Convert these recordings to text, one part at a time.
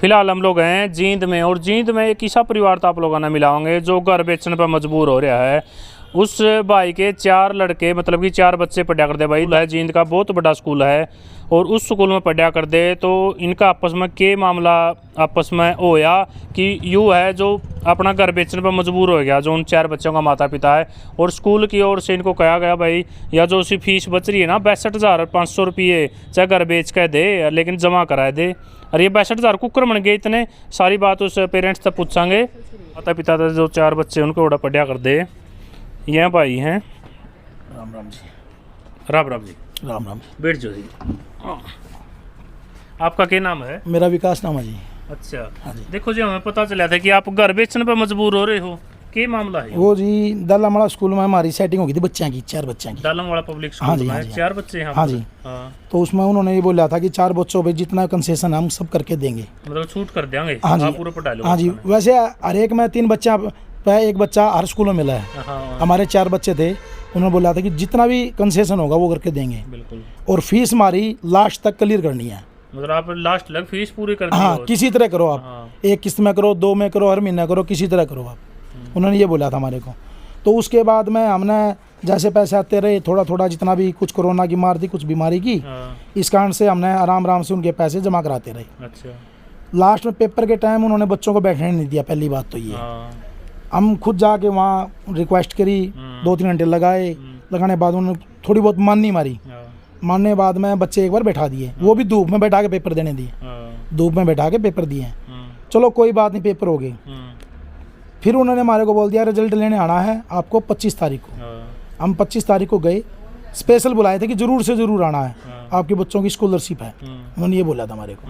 फिलहाल हम लोग हैं जींद में, और जींद में एक ऐसा परिवार तो आप लोगों ने मिला होंगे जो घर बेचने पर मजबूर हो रहा है। उस भाई के 4 लड़के, मतलब कि 4 बच्चे पढ़ा करते भाई है। जींद का बहुत बड़ा स्कूल है, और उस स्कूल में पढ़ा कर दे तो इनका आपस में के मामला आपस में होया कि यूँ है जो अपना घर बेचने पर मजबूर हो गया, जो उन 4 बच्चों का माता पिता है। और स्कूल की ओर से इनको कहा गया भाई, या जो उसी फीस बच रही है ना 62,500 रुपये, चाहे घर बेच के दे लेकिन जमा कराए दे। और ये 62,000 कुकर बन गए इतने। सारी बात उस पेरेंट्स तक पूछांगे। माता पिता तो जो 4 बच्चे उनको बड़ा पढ़ा कर दे। ये भाई हैं, राम राम जी। राम राम जी। राम राम। बैठ जाओ जी। आपका क्या नाम है? मेरा विकास नाम है जी। अच्छा। हाँ जी। देखो जी, हमें पता चला था कि आप घर बेचने पर मजबूर हो रहे हो, क्या मामला है? वो जी दालामाड़ा स्कूल में हमारी सेटिंग हो गई थी बच्चों की, 4 बच्चों की। दालमवाड़ा पब्लिक स्कूल हाँ जी, में हाँ जी, 4 बच्चे हैं। हाँ जी। तो उसमें उन्होंने ये बोला था कि 4 बच्चों पे जितना कंसेशन हम सब करके देंगे, मतलब छूट कर देंगे। हाँ जी। आप पूरा पढ़ा लो। हाँ जी। वैसे हर एक में 3 बच्चा पे, एक बच्चा हर स्कूल में मिला है। हाँ। हमारे 4 बच्चे थे, उन्होंने बोला था कि जितना भी कंसेशन होगा वो करके देंगे। बिल्कुल। और फीस हमारी लास्ट तक क्लियर करनी है। मतलब आप लास्ट लग फीस पूरी कर हाँ, दो। किसी तरह करो आप। हाँ। 1 किस्त में करो, 2 में करो, हर महीना करो, किसी तरह करो आप। उन्होंने ये बोला था हमारे को। तो उसके बाद में हमने जैसे पैसे आते रहे, थोड़ा थोड़ा जितना भी, कुछ कोरोना की मार थी, कुछ बीमारी की, इस कारण से हमने आराम आराम से उनके पैसे जमा कराते रहे। अच्छा। लास्ट में पेपर के टाइम उन्होंने बच्चों को बैठने नहीं दिया। पहली बात तो ये, हम खुद जाके वहाँ रिक्वेस्ट करी, 2-3 घंटे लगाए। लगाने बाद उन्होंने थोड़ी बहुत माननी मारी। मानने बाद में बच्चे एक बार बैठा दिए, वो भी धूप में बैठा के पेपर देने दिए। धूप में बैठा के पेपर दिए। चलो कोई बात नहीं, पेपर हो गए। फिर उन्होंने हमारे को बोल दिया रिजल्ट लेने आना है आपको 25 तारीख को। हम 25 तारीख को गए, स्पेशल बुलाए थे कि ज़रूर से ज़रूर आना है, आपके बच्चों की स्कॉलरशिप है। उन्होंने ये बोला था हमारे को।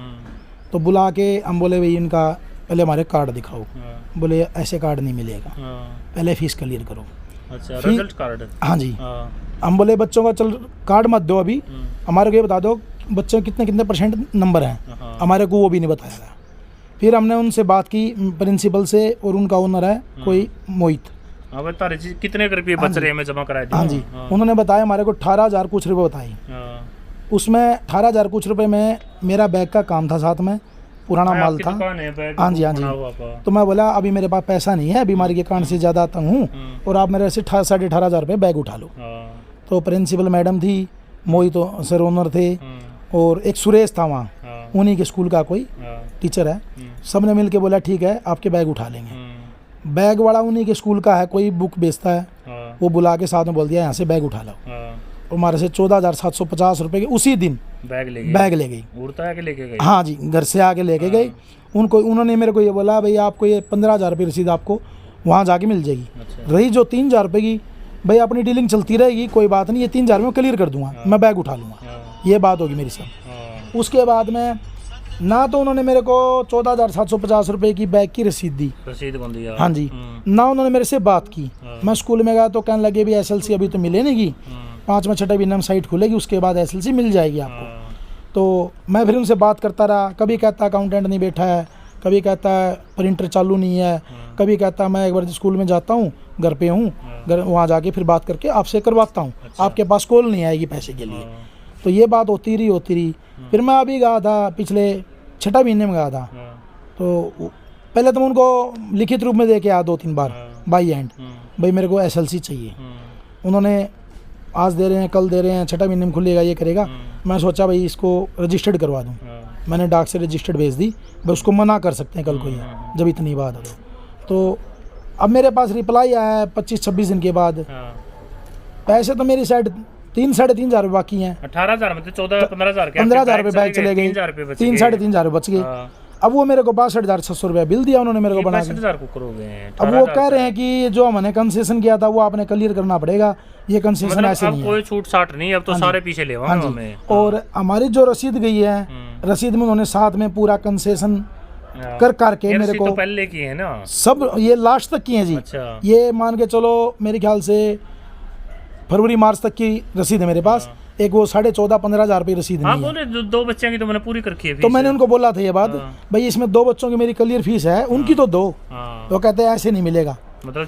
तो बुला के हम बोले भाई इनका पहले हमारे कार्ड दिखाओ। बोले ऐसे कार्ड नहीं मिलेगा, पहले फीस क्लियर करो। अच्छा, रिजल्ट कार्ड? हाँ जी। हम बोले बच्चों का चल कार्ड मत दो अभी, हमारे को ये बता दो बच्चों के कितने % नंबर हैं। हमारे को वो भी नहीं बताया था। फिर हमने उनसे बात की प्रिंसिपल से, और उनका ओनर है कोई मोहित। कितने रुपये बच रहे हैं, मैं जमा करा दिया। हाँ जी। उन्होंने बताया हमारे को 18,000 कुछ रुपये बताई। उसमें 18,000 कुछ रुपये में मेरा बैग का काम था, साथ में पुराना माल था। हाँ जी, हाँ जी। तो मैं बोला अभी मेरे पास पैसा नहीं है, बीमारी के कारण से ज़्यादा तंग हूँ, और आप मेरे से 18,500 रुपये बैग उठा लो। तो प्रिंसिपल मैडम थी, मोहित सर ओनर थे, और एक सुरेश था वहाँ, उन्हीं के स्कूल का कोई टीचर है। सब ने मिल के बोला ठीक है आपके बैग उठा लेंगे। बैग वाला उन्हीं के स्कूल का है, कोई बुक बेचता है, वो बुला के साथ में बोल दिया यहाँ से बैग उठा लो। और हमारे से 14,750 रुपये के उसी दिन बैग ले गई। उड़ता है कि लेके गई? हाँ जी, घर से आके लेके गई। उन्होंने मेरे को ये बोला भाई आपको ये 15,000 रुपये रसीद आपको वहाँ जाके मिल जाएगी। अच्छा। रही जो 3,000 रुपये की, भाई अपनी डीलिंग चलती रहेगी, कोई बात नहीं, ये 3,000 में क्लियर कर दूंगा, मैं बैग उठा लूँगा। ये बात होगी मेरी सब। उसके बाद में ना तो उन्होंने मेरे को 14,750 रुपये की बैग की रसीद दी। रसीद कौन दिया? हाँ जी। ना उन्होंने मेरे से बात की। मैं स्कूल में गया तो कहने लगे भी SLC अभी तो मिले नहीं, 5वें 6वें महीने में साइट खुलेगी, उसके बाद SLC मिल जाएगी आपको। तो मैं फिर उनसे बात करता रहा। कभी कहता अकाउंटेंट नहीं बैठा है, कभी कहता है प्रिंटर चालू नहीं है, कभी कहता मैं एक बार स्कूल में जाता हूँ, घर पे हूँ, घर वहाँ जाके फिर बात करके आपसे करवाता हूँ। अच्छा। आपके पास कॉल नहीं आएगी पैसे के लिए। तो ये बात होती रही। फिर मैं अभी गया था, पिछले 6वें महीने में गया था। तो पहले तो मैं उनको लिखित रूप में दे के आया 2-3 बार बाई हैंड, भाई मेरे को SLC चाहिए। उन्होंने आज दे रहे हैं, कल दे रहे हैं, 6वें महीने में खुलेगा, ये करेगा। मैं सोचा भाई इसको रजिस्टर्ड करवा दूँ। मैंने डाक से रजिस्टर्ड भेज दी, भाई उसको मना कर सकते हैं कल को ये, जब इतनी बात हो। तो अब मेरे पास रिप्लाई आया है 25-26 दिन के बाद। पैसे तो मेरी साइड 3,500 बाकी हैं। 18,000 में तो 15,000 रुपये बैग चले गए, 3,500 बच गए। अब वो मेरे को 62,600 रुपया बिल दिया उन्होंने मेरे को बना के। अब वो कह रहे हैं कि जो हमने कंसेशन किया था वो आपने क्लियर करना पड़ेगा, ये कंसेशन ऐसे नहीं है, कोई छूट छाट नहीं, अब तो सारे पीछे ले। हाँ जी। और हमारी जो रसीद गई है, रसीद में उन्होंने साथ में पूरा कंसेशन करके मेरे को, तो पहले की है ना सब, ये लास्ट तक की है जी। अच्छा। ये मान के चलो मेरे ख्याल से फरवरी मार्च तक की रसीद है मेरे पास। एक वो 14,500-15,000 रुपये रसीद नहीं है। बोले 2 बच्चों की तो मैंने पूरी कर रखी है। तो मैंने उनको बोला था ये बात, भाई इसमें 2 बच्चों की मेरी क्लियर फीस है, उनकी तो दो। तो कहते हैं ऐसे नहीं मिलेगा, मतलब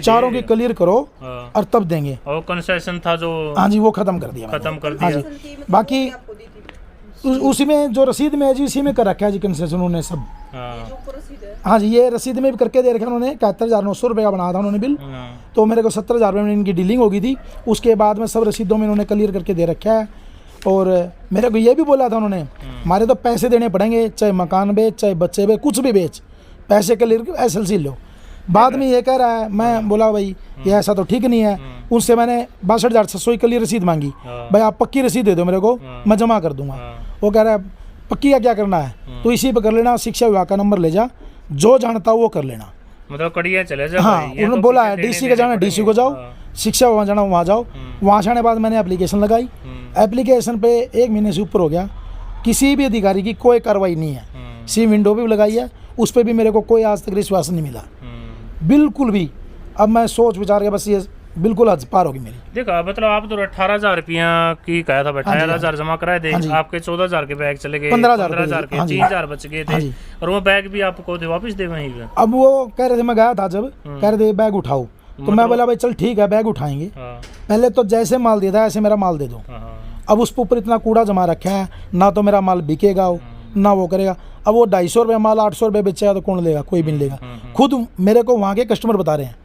चारों की क्लियर करो और तब देंगे। और कंसेशन था जो, हाँ जी, वो खत्म कर दिया। हाँ जी। बाकी उसी में जो रसीद में है जी, उसी में कर रखा है जी कंसेशन उन्होंने सब। हाँ हाँ जी, ये रसीद में भी करके दे रखा है उन्होंने। 71,900 रुपये का बनाया था उन्होंने बिल, तो मेरे को 70,000 रुपये में इनकी डीलिंग होगी थी। उसके बाद में सब रसीदों में इन्होंने क्लियर करके दे रखा है। और मेरे को ये भी बोला था उन्होंने, हमारे तो पैसे देने पड़ेंगे, चाहे मकान बेच, चाहे बच्चे बेच, कुछ भी बेच, पैसे क्लियर SLC लो। बाद में ये कह रहा है, मैं बोला भाई ये ऐसा तो ठीक नहीं है। उनसे मैंने 62,600 की क्लियर रसीद मांगी, भाई आप पक्की रसीद दे दो मेरे को, मैं जमा कर दूंगा। वो कह रहा है पक्की का क्या करना है, तो इसी पे कर लेना, शिक्षा विभाग का नंबर ले जा, जो जानता वो कर लेना। मतलब कड़िया चले जाओ। हाँ, उन्होंने बोला है DC का जाना DC को जाओ, शिक्षा विभाग जाना वहाँ जाओ। वहाँ जाने बाद मैंने एप्लीकेशन लगाई। एप्लीकेशन पे 1 महीने से ऊपर हो गया, किसी भी अधिकारी की कोई कार्रवाई नहीं है। सी विंडो भी लगाई है, उस पर भी मेरे को कोई आज तक विश्वास नहीं मिला, बिल्कुल भी। अब मैं सोच विचार के बस ये बिल्कुल हद पार होगी मेरी। देखो मतलब आप तो 18,000 रुपया की कहा था, 18,000 जमा कराए थे, आपके 14,000 के बैग चले गए, 15,000 के 3,000 बच गए थे, और वो बैग भी आपको वापस दे वहीं पे। अब वो कह रहे थे, मैं गया था जब, कह रहे थे बैग उठाओ, तो मैं बोला भाई चल ठीक है बैग उठाएंगे। पहले तो जैसे माल दिया था ऐसे मेरा माल दे दो। अब उस ऊपर इतना कूड़ा जमा रखा है, ना तो मेरा माल बिकेगा ना वो करेगा। अब वो 250 रुपये माल 800 रुपये बेचेगा तो कौन लेगा, कोई भी नहीं लेगा। खुद मेरे को वहाँ के कस्टमर बता रहे हैं,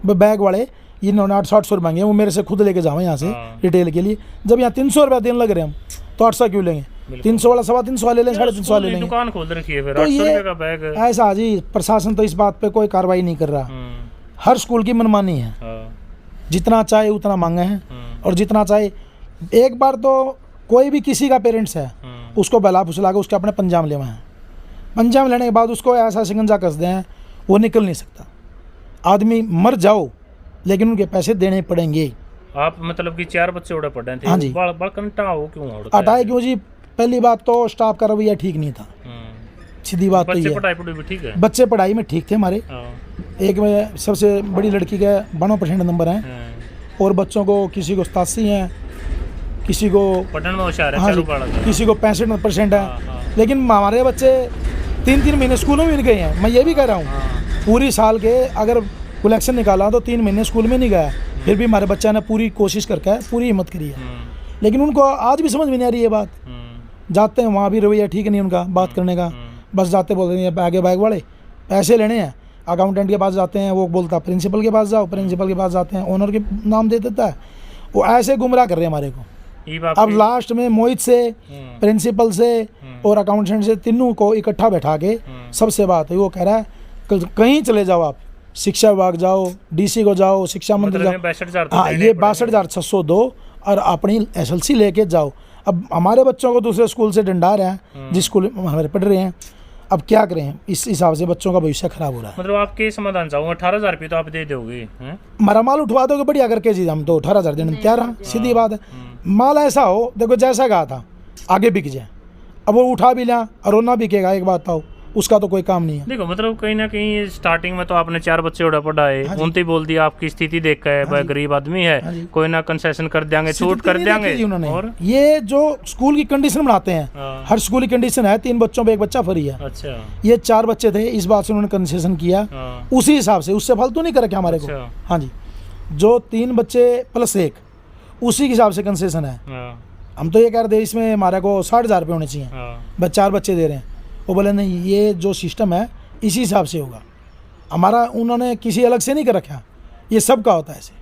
बैग वाले इन्होंने 800 रुपये मांगे, वो मेरे से खुद लेके जाओ यहाँ से रिटेल के लिए। जब यहाँ 300 रुपये देने लग रहे हम, तो 800 क्यों लेंगे? 300 वाला 350 वाले लें, 350 वाले लेंगे। दुकान खोल रखी है फिर, तो 800 रुपये का बैग। ऐसा जी, प्रशासन तो इस बात पे कोई कार्रवाई नहीं कर रहा। हर स्कूल की मनमानी है, जितना चाहे उतना मांगे हैं, और जितना चाहे। एक बार तो कोई भी किसी का पेरेंट्स है, उसको बहला फुसला के उसके अपने पंजाब ले हैं, पंजाब लेने के बाद उसको ऐसा शिकंजा कस दें, वो निकल नहीं सकता। आदमी मर जाओ लेकिन उनके पैसे देने पड़ेंगे। आप मतलब कि 4 बच्चे उड़े पड़े थे। हाँ जी। बड़कंटा हो क्यों हटाए क्यों जी? पहली बात तो स्टाफ का रवैया ठीक नहीं था, सीधी बात तो ये। पढ़ाई भी ठीक है, बच्चे पढ़ाई में ठीक थे हमारे। एक में सबसे बड़ी लड़की के 92% नंबर हैं, और बच्चों को किसी को 87 हैं, किसी को पढ़ने में होशियार है। हाँ जी, किसी को 65% है। लेकिन हमारे बच्चे 3-3 महीने स्कूलों में नहीं गए हैं। मैं ये भी कह रहा हूँ, पूरी साल के अगर कलेक्शन निकाला तो 3 महीने स्कूल में नहीं गया, फिर भी हमारे बच्चा ने पूरी कोशिश करके पूरी हिम्मत करी है। लेकिन उनको आज भी समझ में नहीं आ रही है बात। जाते हैं वहाँ भी रवैया ठीक नहीं उनका बात करने का, बस जाते बोलते हैं आगे बैग वाले पैसे लेने हैं, अकाउंटेंट के पास जाते हैं, वो बोलता प्रिंसिपल के पास जाओ, प्रिंसिपल के पास जाते हैं, ओनर के नाम दे देता है। वो ऐसे गुमराह कर रहे हैं हमारे को। अब लास्ट में मोहित से, प्रिंसिपल से और अकाउंटेंट से, तीनों को इकट्ठा बैठा के सबसे बात है। वो कह रहा है कहीं चले जाओ आप, शिक्षा विभाग जाओ, DC को जाओ, शिक्षा मंत्री जाओ। 62,000 हाँ, ये 62,600 दो और अपनी SLC लेके जाओ। अब हमारे बच्चों को दूसरे स्कूल से डंडा रहे हैं, जिस स्कूल में हमारे पढ़ रहे हैं। अब क्या करें, इस हिसाब से बच्चों का भविष्य खराब हो रहा है। मतलब आपके समाधान चाहूँगा, 18,000 रुपये तो आप दे दोगे? हमारा माल उठवा दोगे बढ़िया करके जी, हम तो 18,000 देने में तैयार हैं, सीधी बात है। माल ऐसा हो, देखो जैसा कहा था आगे बिक जाए। अब वो उठा भी लें और वो ना बिकेगा, एक बात तो उसका तो कोई काम नहीं है। देखो मतलब कहीं ना कहीं स्टार्टिंग में तो आपने 4 बच्चे उड़ा पढ़ाए, उनसे बोल दिया आपकी स्थिति देख कर भाई गरीब आदमी है, कोई ना कंसेशन कर देंगे, छूट कर देंगे उन्होंने। और ये जो स्कूल की कंडीशन बनाते हैं, हर स्कूल की कंडीशन है 3 बच्चों पे 1 बच्चा फ्री है। अच्छा, ये 4 बच्चे थे, इस बात से उन्होंने कंसेशन किया, उसी हिसाब से, उससे फालतू नहीं कर रखे हमारे को। हाँ जी, जो 3 बच्चे प्लस 1 उसी के हिसाब से कंसेशन है। हम तो ये कह रहे थे इसमें हमारे को 60,000 रुपये होने चाहिए, बस 4 बच्चे दे रहे हैं। वो बोले नहीं, ये जो सिस्टम है इसी हिसाब से होगा हमारा, उन्होंने किसी अलग से नहीं कर रखा, ये सब का होता है ऐसे।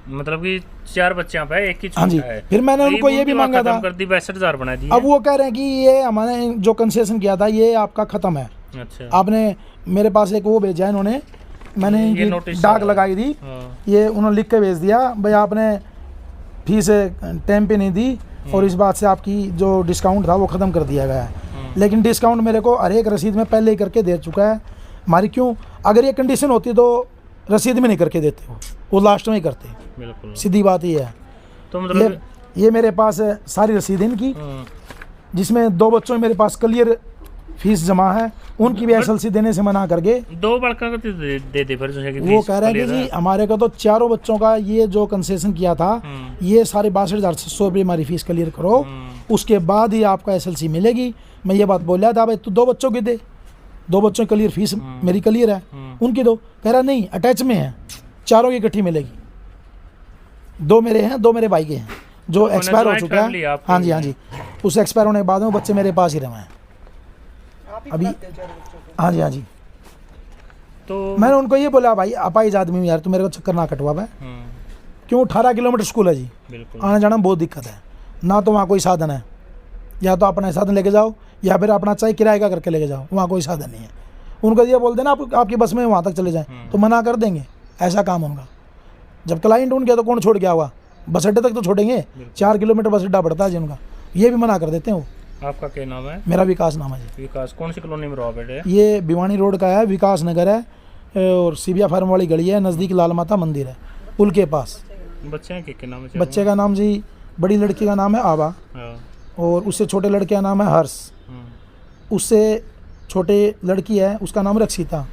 मतलब कि 4 बच्चे पे एक ही हाँ जी है। फिर मैंने उनको ये भी मांगा था, कर दी 62,000 बना दी। अब वो कह रहे हैं कि ये हमारे जो कंसेशन किया था ये आपका ख़त्म है। अच्छा, आपने मेरे पास एक वो भेजा है इन्होंने, मैंने डाक लगाई थी, ये उन्होंने लिख के भेज दिया, भाई आपने फीस टाइम पे नहीं दी और इस बात से आपकी जो डिस्काउंट था वो ख़त्म कर दिया गया है। लेकिन डिस्काउंट मेरे को हर एक रसीद में पहले ही करके दे चुका है। हमारी क्यों, अगर ये कंडीशन होती तो रसीद में नहीं करके देते, वो लास्ट में ही करते। बिल्कुल, सीधी बात ये है। तो मतलब ये मेरे पास सारी रसीद इनकी, जिसमें 2 बच्चों में मेरे पास क्लियर फीस जमा है, उनकी भी SLC देने से मना करके 2 बड़का दे दे फिर कि वो कह रहे हैं कि जी हमारे को तो 4 बच्चों का ये जो कंसेशन किया था, ये सारे 62,600 रुपये हमारी फीस क्लियर करो, उसके बाद ही आपका SLC मिलेगी। मैं ये बात बोल रहा था, भाई तू 2 बच्चों की दे, 2 बच्चों की क्लियर फीस मेरी क्लियर है, उनकी दो। कह रहा नहीं, अटैच में है, चारों की इकट्ठी मिलेगी, 2 मेरे हैं 2 मेरे भाई के हैं। जो एक्सपायर हो joint चुका family है है। आपकी? हाँ जी हाँ जी, उस एक्सपायर होने के बाद में वो बच्चे मेरे पास ही रहे हैं अभी। हाँ जी हाँ जी, तो मैंने उनको ये बोला भाई अपाइज आदमी हूँ यार, तू मेरे को चक्कर ना कटवा भाई, क्यों 18 किलोमीटर स्कूल है जी, बिल्कुल आने जाना में बहुत दिक्कत है, ना तो वहाँ कोई साधन है, या तो अपना साधन लेके जाओ या फिर अपना चाहे किराए का करके लेके जाओ, वहाँ कोई साधन नहीं है। उनको ये बोल देना आपकी बस में वहाँ तक चले जाएं तो मना कर देंगे, ऐसा काम उनका। जब क्लाइंट उनके तो कौन छोड़ गया हुआ, बस अड्डे तक तो छोड़ेंगे, 4 किलोमीटर बस अड्डा पड़ता है जी उनका, ये भी मना कर देते हैं वो। आपका क्या नाम है? मेरा विकास नाम है जी। विकास, कौन सी कॉलोनी में रहो बेटे? ये भिवानी रोड का है, विकास नगर है और सीबिया फार्म वाली गली है, नज़दीक लाल माता मंदिर है, पुल के पास। बच्चे के नाम है? बच्चे का नाम जी, बड़ी लड़की का नाम है आबा हाँ। और उससे छोटे लड़के का नाम है हर्ष, उससे छोटे लड़की है उसका नाम रक्षिता,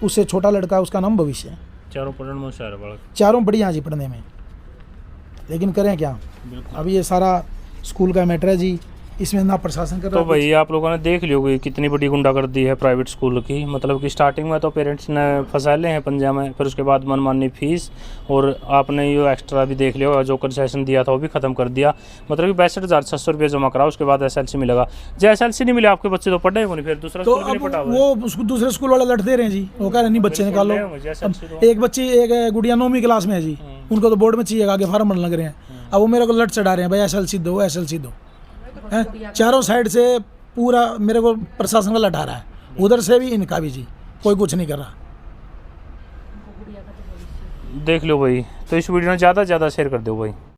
उससे छोटा लड़का उसका नाम भविष्य है। चारों पढ़ने में होशियार है बालक? चारों बढ़िया जी पढ़ने में, लेकिन करें क्या, अभी ये सारा स्कूल का मैटर है जी, इसमें ना प्रशासन कर रहा तो भाई आप लोगों ने देख लियो कि कितनी बड़ी गुंडागर्दी है प्राइवेट स्कूल की। मतलब कि स्टार्टिंग में तो पेरेंट्स ने फंसाले हैं पंजा में, फिर उसके बाद मनमानी फीस, और आपने ये एक्स्ट्रा भी देख लिया, जो कंसेशन दिया था वो भी ख़त्म कर दिया। मतलब कि 62,600 रुपये जमा करा, उसके बाद SLC मिलेगा। जो SLC नहीं मिला आपके बच्चे तो पढ़े नहीं, फिर दूसरा तो स्कूल भी नहीं पढ़ा हुआ है। वो उसको दूसरे स्कूल वाले लट दे रहे हैं जी, वो कह रहे नहीं बच्चे निकालो। ले होंगे जी SLC तो। एक बच्ची, एक गुड़िया 9वीं क्लास में है जी, उनको तो बोर्ड में चाहिए, आगे फार्म भरने लग रहे हैं, अब वो मेरे को लट चढ़ा रहे हैं भाई SLC दो SLC दो, हैं चारों साइड से पूरा मेरे को प्रशासन का लटा रहा है, उधर से भी इनका भी जी, कोई कुछ नहीं कर रहा। देख लो भाई, तो इस वीडियो में ज़्यादा से ज़्यादा शेयर कर दो भाई।